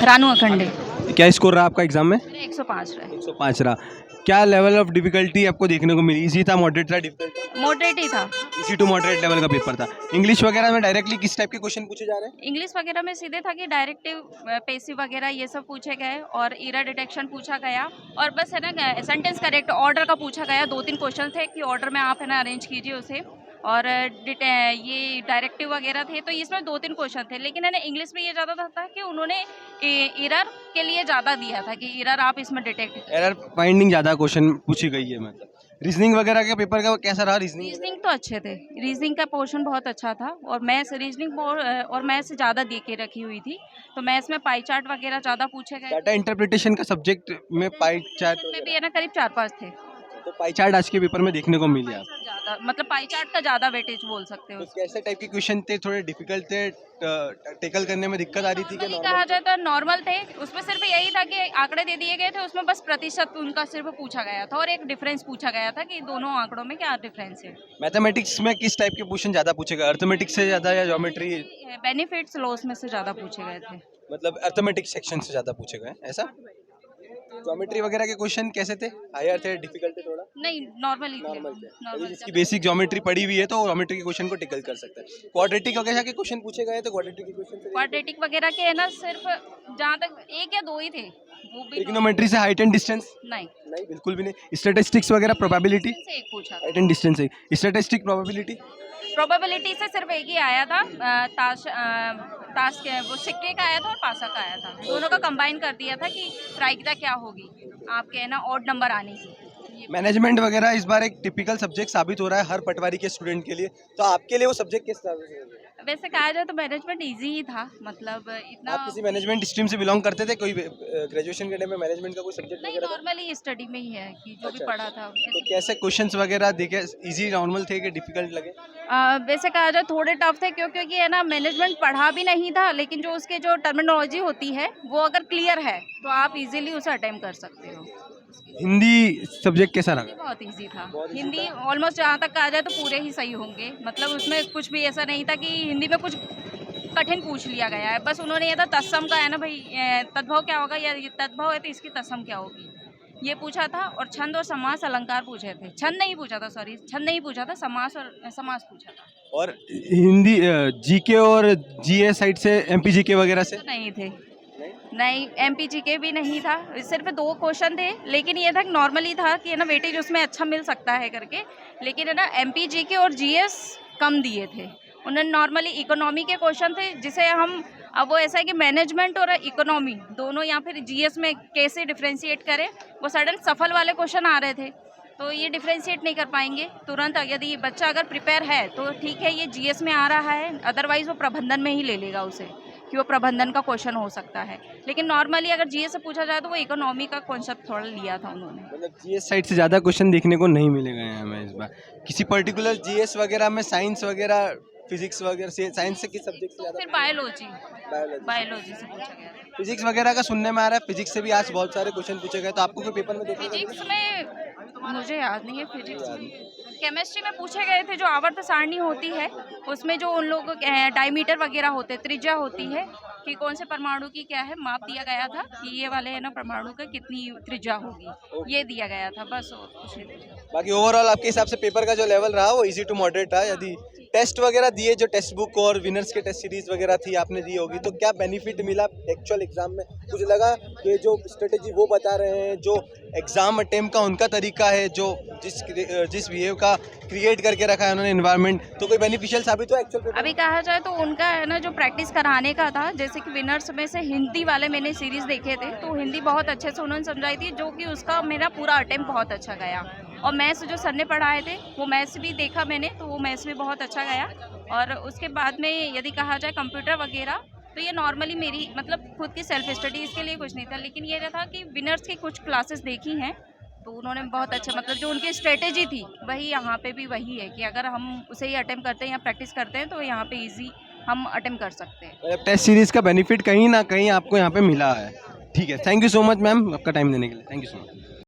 रानू अखंडे। क्या स्कोर रहा आपका एग्जाम में? 105 रहे। 105 रहा। क्या लेवल ऑफ डिफिकल्टी आपको देखने को मिली? इजी था, मॉडरेट था, डिफिकल्ट था? मॉडरेट ही था। इजी टू मॉडरेट लेवल का पेपर था। इंग्लिश वगैरह में डायरेक्टली किस टाइप के क्वेश्चन पूछे जा रहे हैं? इंग्लिश वगैरह में सीधे था कि डायरेक्टिव पेसिव वगैरह ये सब पूछे गए और इरा डिटेक्शन पूछा गया और बस है ना सेंटेंस करेक्ट ऑर्डर का पूछा गया। 2-3 क्वेश्चन थे कि ऑर्डर में आप है ना अरेंज कीजिए उसे और ये डायरेक्टिव वगैरह थे तो इसमें 2-3 क्वेश्चन थे। लेकिन है ना इंग्लिश में ये ज़्यादा था कि उन्होंने एरर के लिए ज़्यादा दिया था कि एरर आप इसमें डिटेक्ट करें। एरर फाइंडिंग ज़्यादा क्वेश्चन पूछी गई है मतलब। रीजनिंग वगैरह के पेपर का कैसा रहा? रीजनिंग तो अच्छे थे। रीजनिंग का पोर्शन बहुत अच्छा था और मैथ्स रीजनिंग और मैथ्स ज़्यादा दे के रखी हुई थी तो मैथ्स में पाई चार्ट वगैरह ज़्यादा पूछे गए। डाटा इंटरप्रिटेशन का सब्जेक्ट में पाई चार्ट में भी है ना करीब 4-5 थे। तो पाई चार्ट आज के पेपर में देखने को मिली आप? ज़्यादा मतलब पाई चार्ट का ज़्यादा वेटेज बोल सकते हो। तो कैसे टाइप के क्वेश्चन थे? थोड़े डिफिकल्ट थे, टेकल करने में दिक्कत आ रही थी कि नॉर्मली नॉर्मल? कहा जाए तो नॉर्मल थे। उसमें सिर्फ यही था कि आंकड़े दे दिए गए थे उसमें बस प्रतिशत उनका सिर्फ पूछा गया था और एक डिफरेंस पूछा गया था कि दोनों आंकड़ों में क्या डिफरेंस है। मैथमेटिक्स में किस टाइप के क्वेश्चन ज़्यादा पूछे गए? अर्थमेटिक्स से ज़्यादा या ज्योमेट्री? बेनिफिट्स लॉस में से ज़्यादा पूछे गए थे। मतलब अर्थमेटिक्स सेक्शन से ज़्यादा पूछे गए ऐसा? ज्योमेट्री वगैरह के क्वेश्चन कैसे थे? हायर थे, डिफिकल्ट थे थोड़ा? नहीं नॉर्मल ही थे। नॉर्मल थे। अभी नॉर्मल जिसकी बेसिक ज्योमेट्री पड़ी हुई है तो ज्योमेट्री के क्वेश्चन को टिकल कर सकता है। क्वाड्रेटिक वगैरह के क्वेश्चन पूछे गए तो क्वाड्रेटिक के क्वेश्चन क्वाड्रेटिक वगैरह के है ना सिर्फ जहाँ तक 1 या 2 ही थे वो भी ट्रिग्नोमेट्री से हाइट एंड डिस्टेंस? नहीं नहीं, बिल्कुल भी नहीं। स्टैटिस्टिक्स वगैरह, प्रोबेबिलिटी? से एक पूछा था। हाइट एंड डिस्टेंस है। Statistic, probability? प्रोबेबिलिटी से सिर्फ एक ही आया था ताश के वो सिक्के का आया था और पासा का आया था। दोनों का कंबाइन कर दिया था कि प्रायिकता क्या होगी आपके है ना ऑड नंबर आने की। मैनेजमेंट वगैरह इस बार एक टिपिकल सब्जेक्ट साबित हो रहा है हर पटवारी के स्टूडेंट के लिए, तो आपके लिए वो सब्जेक्ट किस तरह से? वैसे कहा जाए तो मैनेजमेंट इजी ही था मतलब इतना आप किसी मैनेजमेंट स्ट्रीम से बिलोंग करते थे? कोई ग्रेजुएशन के टाइम में मैनेजमेंट का कोई सब्जेक्ट नहीं वगैरह था? नॉर्मली स्टडी में ही है कि जो भी अच्छा, पढ़ा था। तो कैसे क्वेश्चंस वगैरह देखे? इजी नॉर्मल थे कि डिफिकल्ट लगे? वैसे कहा जाए थोड़े टफ थे क्योंकि ये ना मैनेजमेंट पढ़ा भी नहीं था लेकिन जो उसके जो टर्मिनोलॉजी होती है वो अगर क्लियर है तो आप इजीली उसे अटेम्प्ट कर सकते हो। हिंदी सब्जेक्ट कैसा लगा? बहुत इजी था। हिंदी ऑलमोस्ट जहाँ तक कहा जाए तो पूरे ही सही होंगे मतलब उसमें कुछ भी ऐसा नहीं था कि हिंदी में कुछ कठिन पूछ लिया गया है। बस उन्होंने ये था तत्सम का है ना भाई तद्भव क्या होगा या ये तद्भव है तो इसकी तत्सम क्या होगी ये पूछा था और छंद और समास अलंकार पूछे थे। छंद नहीं पूछा था, सॉरी छंद नहीं पूछा था, समास और समास पूछा था। और हिंदी जीके और जीए साइड से एमपी जीके वगैरह से? नहीं थे, नहीं एमपीजीके भी नहीं था। सिर्फ 2 क्वेश्चन थे लेकिन ये था नॉर्मली था कि है ना वेटेज उसमें अच्छा मिल सकता है करके। लेकिन है ना एमपीजीके और जीएस कम दिए थे उन्होंने। नॉर्मली इकोनॉमी के क्वेश्चन थे जिसे हम अब वो ऐसा है कि मैनेजमेंट और इकोनॉमी दोनों या फिर जीएस में कैसे डिफ्रेंशिएट करें वो सडन सफल वाले क्वेश्चन आ रहे थे तो ये डिफ्रेंशिएट नहीं कर पाएंगे तुरंत। यदि बच्चा अगर प्रिपेयर है तो ठीक है ये जीएस में आ रहा है, अदरवाइज वो प्रबंधन में ही ले लेगा उसे कि वो प्रबंधन का क्वेश्चन हो सकता है। लेकिन नॉर्मली अगर जीएस से पूछा जाए तो वो इकोनॉमी का कॉन्सेप्ट थोड़ा लिया था उन्होंने। मतलब जीएस साइड से ज़्यादा क्वेश्चन देखने को नहीं मिलेगा हैं हमें इस बार। किसी पर्टिकुलर जीएस वगैरह में साइंस वगैरह, फिजिक्स वगैरह से, साइंस से किस सब्जेक्ट से तो ज़्यादा? फिर बायोलॉजी से पूछा गया था। फिजिक्स वगैरह का सुनने में आ रहा है फिजिक्स से भी आज बहुत सारे क्वेश्चन पूछे गए, तो आपको कोई पेपर में देखने को फिजिक्स में मुझे याद नहीं है। फिजिक्स में केमिस्ट्री में पूछे गए थे जो आवर्त सारणी होती है उसमें जो उन लोग डायमीटर वगैरह होते त्रिज्या होती है कि कौन से परमाणु की क्या है माप दिया गया था कि ये वाले है ना परमाणु का कितनी त्रिज्या होगी ये दिया गया था बस और कुछ नहीं। बाकी ओवरऑल आपके हिसाब से पेपर का जो लेवल रहा वो इजी टू मॉडरेट रहा? यदि टेस्ट वगैरह दिए, जो टेक्स्ट बुक और विनर्स के टेस्ट सीरीज वगैरह थी आपने दी होगी, तो क्या बेनिफिट मिला एक्चुअल एग्जाम में? कुछ लगा कि जो स्ट्रेटेजी वो बता रहे हैं, जो एग्जाम अटेम्प्ट का उनका तरीका है, जो जिस बिहेव का क्रिएट करके रखा है उन्होंने इन्वायरमेंट, तो कोई बेनिफिशियल साबित हुआ एक्चुअल पेपर? अभी कहा जाए तो उनका है ना जो प्रैक्टिस कराने का था जैसे कि विनर्स में से हिंदी वाले मैंने सीरीज देखे थे तो हिंदी बहुत अच्छे से उन्होंने समझाई थी जो कि उसका मेरा पूरा अटेम्प्ट बहुत अच्छा गया। और मैथ्स जो सर ने पढ़ाए थे वो मैथ्स भी देखा मैंने तो वो मैथ्स भी बहुत अच्छा गया। और उसके बाद में यदि कहा जाए कंप्यूटर वगैरह तो ये नॉर्मली मेरी मतलब खुद की सेल्फ स्टडी इसके लिए कुछ नहीं था लेकिन ये था कि विनर्स की कुछ क्लासेस देखी हैं तो उन्होंने बहुत अच्छा मतलब जो उनकी स्ट्रेटेजी थी वही यहाँ पे भी वही है कि अगर हम उसे ही अटेम्प्ट करते हैं या प्रैक्टिस करते हैं तो यहाँ पे इजी हम अटेम्प्ट कर सकते हैं। टेस्ट सीरीज का बेनिफिट कहीं ना कहीं आपको यहाँ पे मिला है। ठीक है, thank you so much ma'am आपका टाइम देने के लिए। Thank you so much.